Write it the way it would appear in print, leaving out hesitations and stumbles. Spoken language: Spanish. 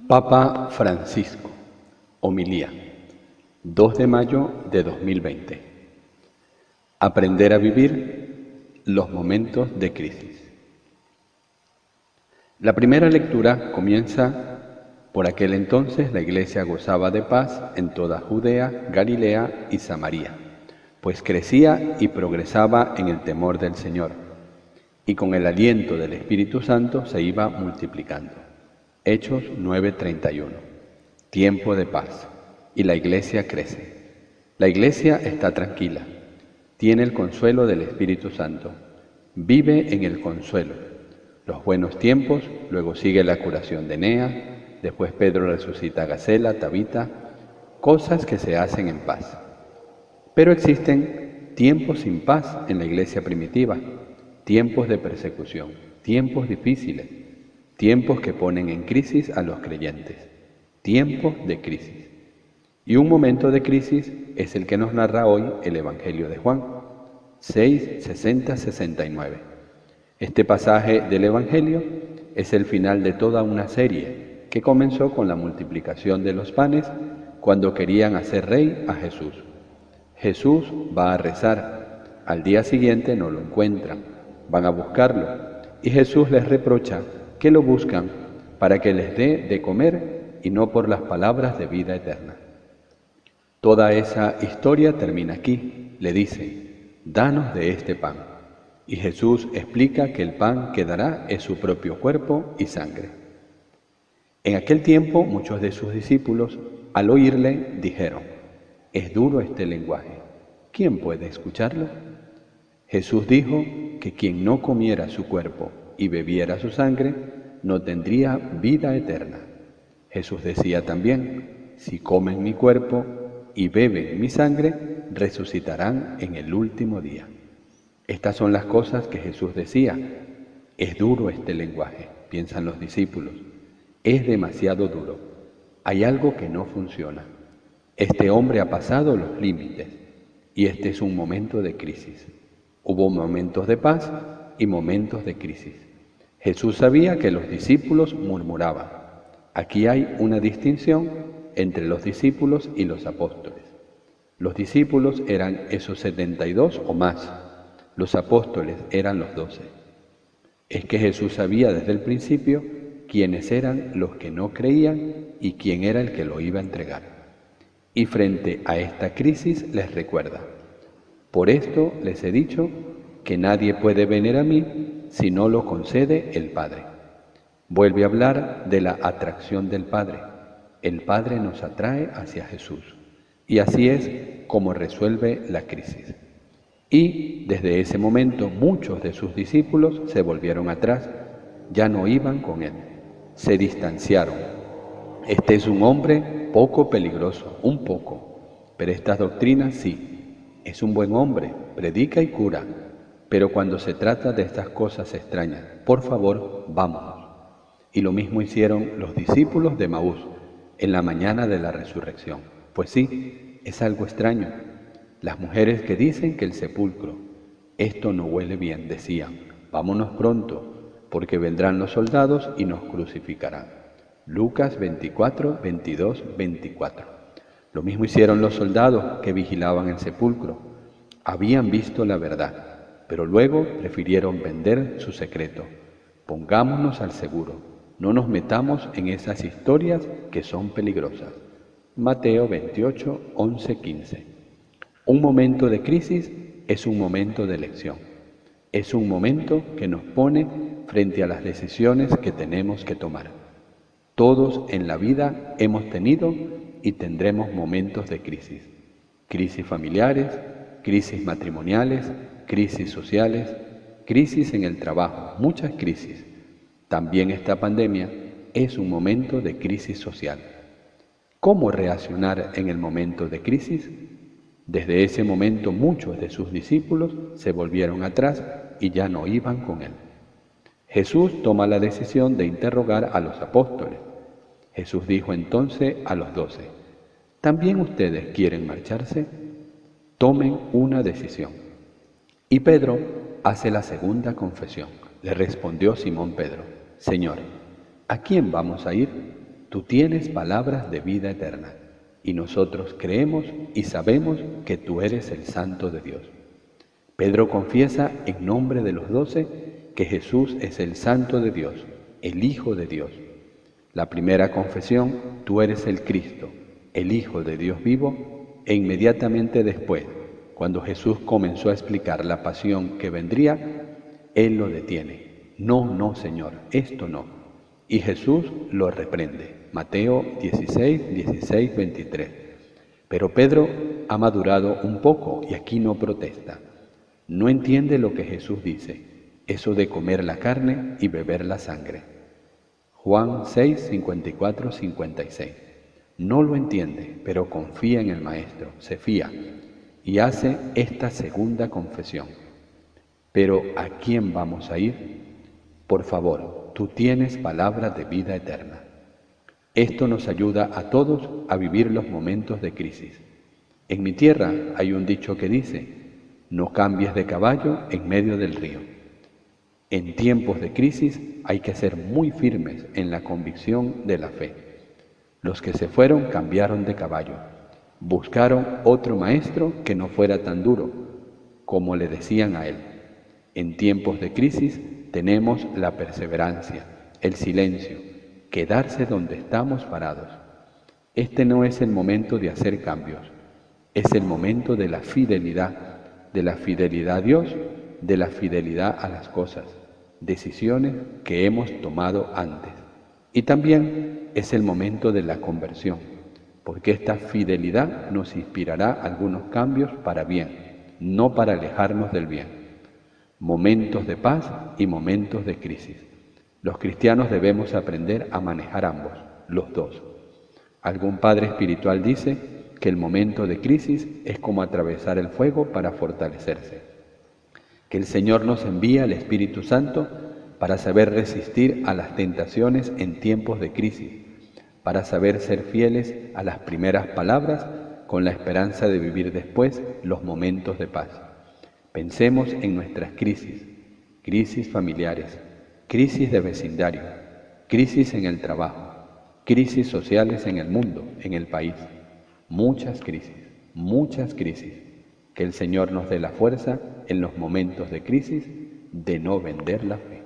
Papa Francisco, homilía, 2 de mayo de 2020. Aprender a vivir los momentos de crisis. La primera lectura comienza: por aquel entonces la Iglesia gozaba de paz en toda Judea, Galilea y Samaria, pues crecía y progresaba en el temor del Señor, y con el aliento del Espíritu Santo se iba multiplicando. Hechos 9:31. Tiempo de paz, y la Iglesia crece. La Iglesia está tranquila, tiene el consuelo del Espíritu Santo, vive en el consuelo. Los buenos tiempos, luego sigue la curación de Eneas, después Pedro resucita a Gacela, Tabita, cosas que se hacen en paz. Pero existen tiempos sin paz en la Iglesia primitiva, tiempos de persecución, tiempos difíciles, tiempos que ponen en crisis a los creyentes, tiempos de crisis. Y un momento de crisis es el que nos narra hoy el Evangelio de Juan, 6, 60, 69. Este pasaje del Evangelio es el final de toda una serie que comenzó con la multiplicación de los panes cuando querían hacer rey a Jesús. Jesús va a rezar, al día siguiente no lo encuentran, van a buscarlo y Jesús les reprocha que lo buscan para que les dé de comer y no por las palabras de vida eterna. Toda esa historia termina aquí. Le dice: danos de este pan. Y Jesús explica que el pan que dará es su propio cuerpo y sangre. En aquel tiempo muchos de sus discípulos, al oírle, dijeron: es duro este lenguaje, ¿quién puede escucharlo? Jesús dijo que quien no comiera su cuerpo y bebiera su sangre, no tendría vida eterna. Jesús decía también: si comen mi cuerpo y beben mi sangre, resucitarán en el último día. Estas son las cosas que Jesús decía. Es duro este lenguaje, piensan los discípulos. Es demasiado duro. Hay algo que no funciona. Este hombre ha pasado los límites y este es un momento de crisis. Hubo momentos de paz y momentos de crisis. Jesús sabía que los discípulos murmuraban. Aquí hay una distinción entre los discípulos y los apóstoles. Los discípulos eran esos 72 o más. Los apóstoles eran los 12. Es que Jesús sabía desde el principio quiénes eran los que no creían y quién era el que lo iba a entregar. Y frente a esta crisis les recuerda: por esto les he dicho que nadie puede venir a mí si no lo concede el Padre. Vuelve a hablar de la atracción del Padre. El Padre nos atrae hacia Jesús. Y así es como resuelve la crisis. Y desde ese momento muchos de sus discípulos se volvieron atrás, ya no iban con él, se distanciaron. Este es un hombre poco peligroso, un poco, pero estas doctrinas sí. Es un buen hombre, predica y cura, pero cuando se trata de estas cosas extrañas, por favor, vámonos. Y lo mismo hicieron los discípulos de Maús en la mañana de la resurrección. Pues sí, es algo extraño. Las mujeres que dicen que el sepulcro, esto no huele bien, decían: vámonos pronto, porque vendrán los soldados y nos crucificarán. Lucas 24, 22, 24. Lo mismo hicieron los soldados que vigilaban el sepulcro. Habían visto la verdad, pero luego prefirieron vender su secreto. Pongámonos al seguro, no nos metamos en esas historias que son peligrosas. Mateo 28, 11, 15. Un momento de crisis es un momento de elección. Es un momento que nos pone frente a las decisiones que tenemos que tomar. Todos en la vida hemos tenido y tendremos momentos de crisis. Crisis familiares, crisis matrimoniales, crisis sociales, crisis en el trabajo, muchas crisis. También esta pandemia es un momento de crisis social. ¿Cómo reaccionar en el momento de crisis? Desde ese momento muchos de sus discípulos se volvieron atrás y ya no iban con él. Jesús toma la decisión de interrogar a los apóstoles. Jesús dijo entonces a los 12: ¿también ustedes quieren marcharse? Tomen una decisión. Y Pedro hace la segunda confesión. Le respondió Simón Pedro: Señor, ¿a quién vamos a ir? tú tienes palabras de vida eterna, y nosotros creemos y sabemos que tú eres el Santo de Dios. Pedro confiesa en nombre de los 12 que Jesús es el Santo de Dios, el Hijo de Dios. La primera confesión, tú eres el Cristo, el Hijo de Dios vivo, e inmediatamente después, cuando Jesús comenzó a explicar la pasión que vendría, Él lo detiene. No, Señor, esto no. Y Jesús lo reprende. Mateo 16, 23. Pero Pedro ha madurado un poco y aquí no protesta. No entiende lo que Jesús dice, eso de comer la carne y beber la sangre. Juan 6, 54, 56. No lo entiende, pero confía en el Maestro, se fía y hace esta segunda confesión. Pero ¿a quién vamos a ir? Por favor, tú tienes palabra de vida eterna. Esto nos ayuda a todos a vivir los momentos de crisis. En mi tierra hay un dicho que dice, no cambies de caballo en medio del río. En tiempos de crisis hay que ser muy firmes en la convicción de la fe. Los que se fueron cambiaron de caballo. Buscaron otro maestro que no fuera tan duro, como le decían a él. En tiempos de crisis tenemos la perseverancia, el silencio, quedarse donde estamos parados. Este no es el momento de hacer cambios, es el momento de la fidelidad a Dios, de la fidelidad a las cosas, decisiones que hemos tomado antes. Y también es el momento de la conversión, porque esta fidelidad nos inspirará algunos cambios para bien, no para alejarnos del bien. Momentos de paz y momentos de crisis. Los cristianos debemos aprender a manejar ambos, los dos. Algún padre espiritual dice que el momento de crisis es como atravesar el fuego para fortalecerse. Que el Señor nos envía el Espíritu Santo para saber resistir a las tentaciones en tiempos de crisis, para saber ser fieles a las primeras palabras con la esperanza de vivir después los momentos de paz. Pensemos en nuestras crisis familiares, crisis de vecindario, crisis en el trabajo, crisis sociales en el mundo, en el país. Muchas crisis. Que el Señor nos dé la fuerza en los momentos de crisis de no vender la fe.